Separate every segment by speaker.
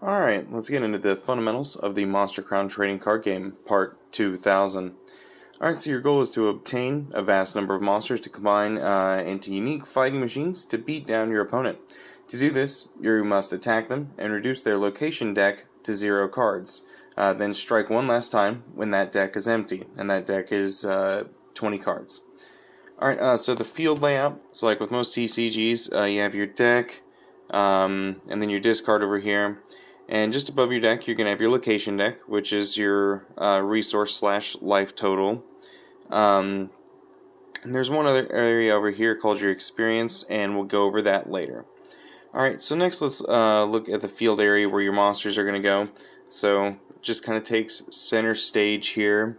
Speaker 1: Alright, let's get into the fundamentals of the Monster Crown Trading Card Game, Part 2000. Alright, so your goal is to obtain a vast number of monsters to combine into unique fighting machines to beat down your opponent. To do this, you must attack them and reduce their location deck to 0 cards. Then strike one last time when that deck is empty, and that deck is 20 cards. Alright, so the field layout, so like with most TCGs, you have your deck, and then your discard over here. And just above your deck, you're going to have your location deck, which is your resource/life total. And there's one other area over here called your experience, and we'll go over that later. Alright, so next let's look at the field area where your monsters are going to go. So just kind of takes center stage here.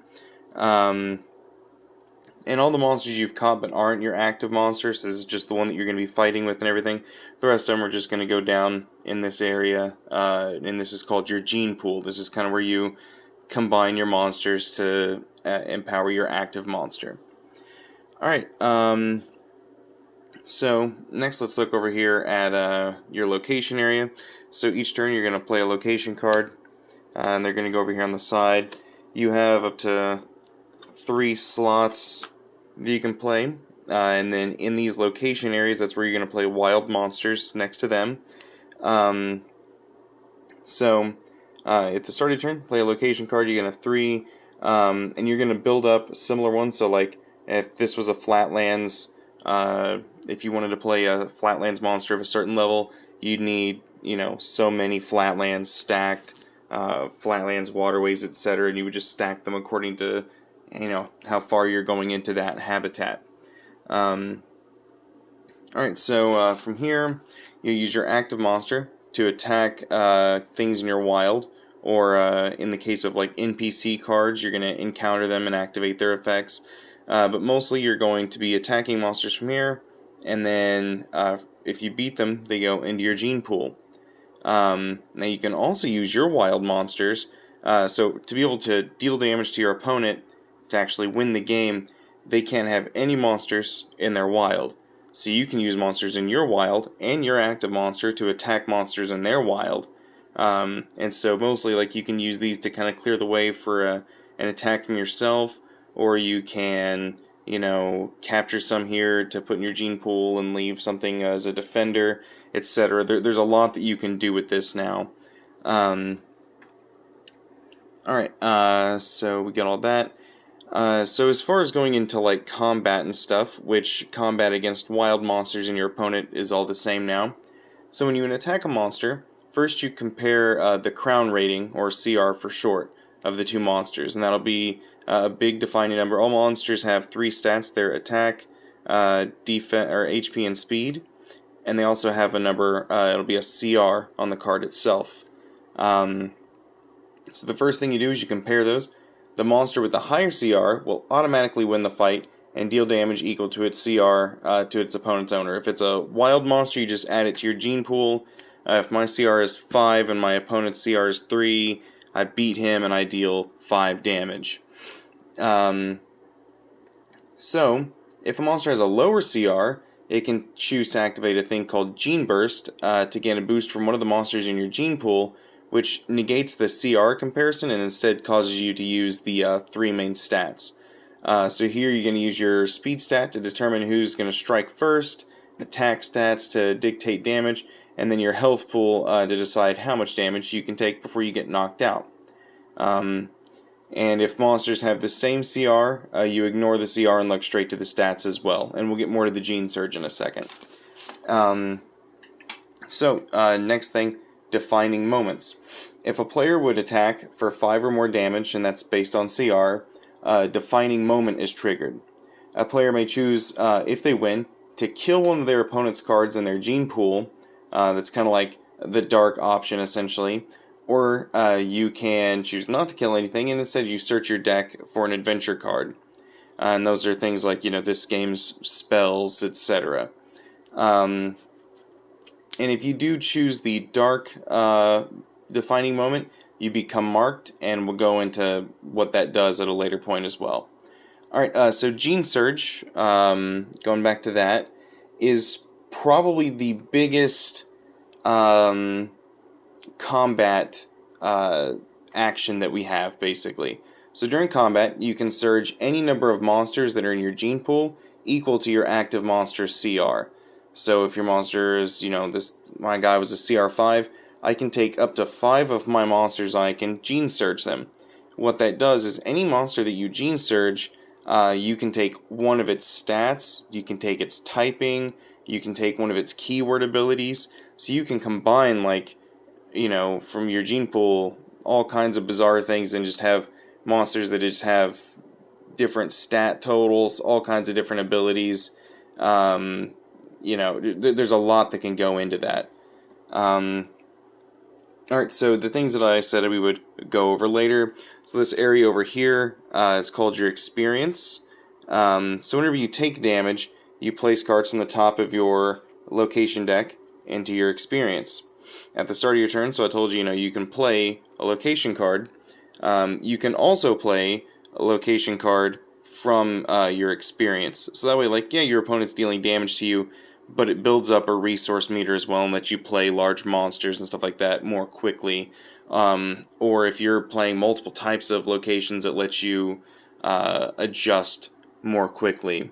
Speaker 1: And all the monsters you've caught but aren't your active monsters, this is just the one that you're going to be fighting with and everything. The rest of them are just going to go down in this area, and this is called your gene pool. This is kind of where you combine your monsters to empower your active monster. Alright, so next let's look over here at your location area. So each turn you're going to play a location card, and they're going to go over here on the side. You have up to 3 slots that you can play, and then in these location areas, that's where you're going to play wild monsters next to them. So at the start of your turn, play a location card. You're going to have 3, and you're going to build up similar ones. So like if this was a Flatlands, if you wanted to play a Flatlands monster of a certain level, you'd need, so many Flatlands stacked, Flatlands, waterways, etc., and you would just stack them according to how far you're going into that habitat. Alright, so from here, you use your active monster to attack things in your wild, or in the case of like NPC cards, you're going to encounter them and activate their effects. But mostly you're going to be attacking monsters from here, and then if you beat them, they go into your gene pool. Now you can also use your wild monsters, so to be able to deal damage to your opponent, to actually win the game, they can't have any monsters in their wild. So you can use monsters in your wild and your active monster to attack monsters in their wild. And so mostly like you can use these to kind of clear the way for an attack from yourself, or you can capture some here to put in your gene pool and leave something as a defender, etc. There's a lot that you can do with this now. Alright, so we got all that. So as far as going into like combat and stuff, which combat against wild monsters and your opponent is all the same now. So when you attack a monster, first you compare the crown rating, or CR for short, of the two monsters, and that'll be a big defining number. All monsters have 3 stats: their attack, defense, or HP and speed, and they also have a number. It'll be a CR on the card itself. So the first thing you do is you compare those. The monster with the higher CR will automatically win the fight and deal damage equal to its CR to its opponent's owner. If it's a wild monster, you just add it to your gene pool. If my CR is 5 and my opponent's CR is 3, I beat him and I deal 5 damage. So, if a monster has a lower CR, it can choose to activate a thing called Gene Burst to gain a boost from one of the monsters in your gene pool, which negates the CR comparison and instead causes you to use the 3 main stats. So here you're going to use your speed stat to determine who's going to strike first, attack stats to dictate damage, and then your health pool to decide how much damage you can take before you get knocked out. And if monsters have the same CR, you ignore the CR and look straight to the stats as well. And we'll get more to the Gene Surge in a second. Next thing, defining moments. If a player would attack for 5 or more damage, and that's based on CR, a defining moment is triggered. A player may choose, if they win, to kill one of their opponent's cards in their gene pool. That's kind of like the dark option, essentially. Or you can choose not to kill anything, and instead you search your deck for an adventure card. And those are things like, this game's spells, etc. And if you do choose the dark defining moment, you become marked, and we'll go into what that does at a later point as well. Alright, so Gene Surge, going back to that, is probably the biggest combat action that we have, basically. So during combat, you can surge any number of monsters that are in your gene pool equal to your active monster's CR. So if your monster is, my guy was a CR5, I can take up to 5 of my monsters and I can gene surge them. What that does is any monster that you gene surge, you can take one of its stats, you can take its typing, you can take one of its keyword abilities, so you can combine, like, from your gene pool, all kinds of bizarre things and just have monsters that just have different stat totals, all kinds of different abilities. There's a lot that can go into that. Alright, so the things that I said we would go over later. So this area over here is called your experience. So whenever you take damage, you place cards from the top of your location deck into your experience. At the start of your turn, so I told you, you can play a location card. You can also play a location card from your experience. So that way, your opponent's dealing damage to you, but it builds up a resource meter as well and lets you play large monsters and stuff like that more quickly. Or if you're playing multiple types of locations, it lets you adjust more quickly.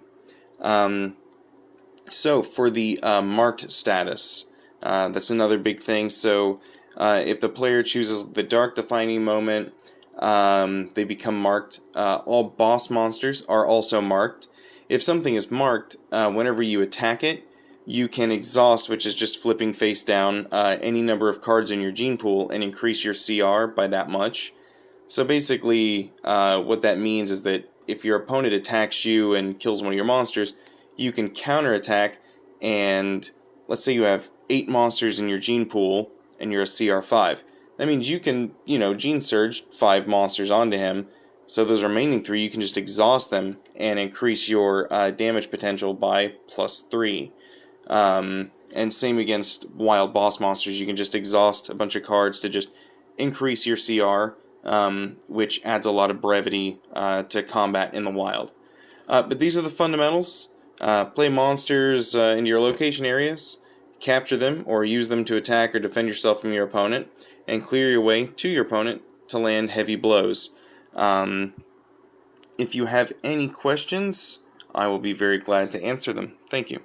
Speaker 1: So for the marked status, that's another big thing. So if the player chooses the Dark Defining Moment, they become marked. All boss monsters are also marked. If something is marked, whenever you attack it, you can exhaust, which is just flipping face down, any number of cards in your gene pool and increase your CR by that much. So basically, what that means is that if your opponent attacks you and kills one of your monsters, you can counterattack, and let's say you have 8 monsters in your gene pool and you're a CR5. That means you can, gene surge 5 monsters onto him, so those remaining 3 you can just exhaust them and increase your damage potential by +3. And same against wild boss monsters, you can just exhaust a bunch of cards to just increase your CR, which adds a lot of brevity to combat in the wild. But these are the fundamentals. Play monsters in your location areas, capture them or use them to attack or defend yourself from your opponent, and clear your way to your opponent to land heavy blows. If you have any questions, I will be very glad to answer them. Thank you.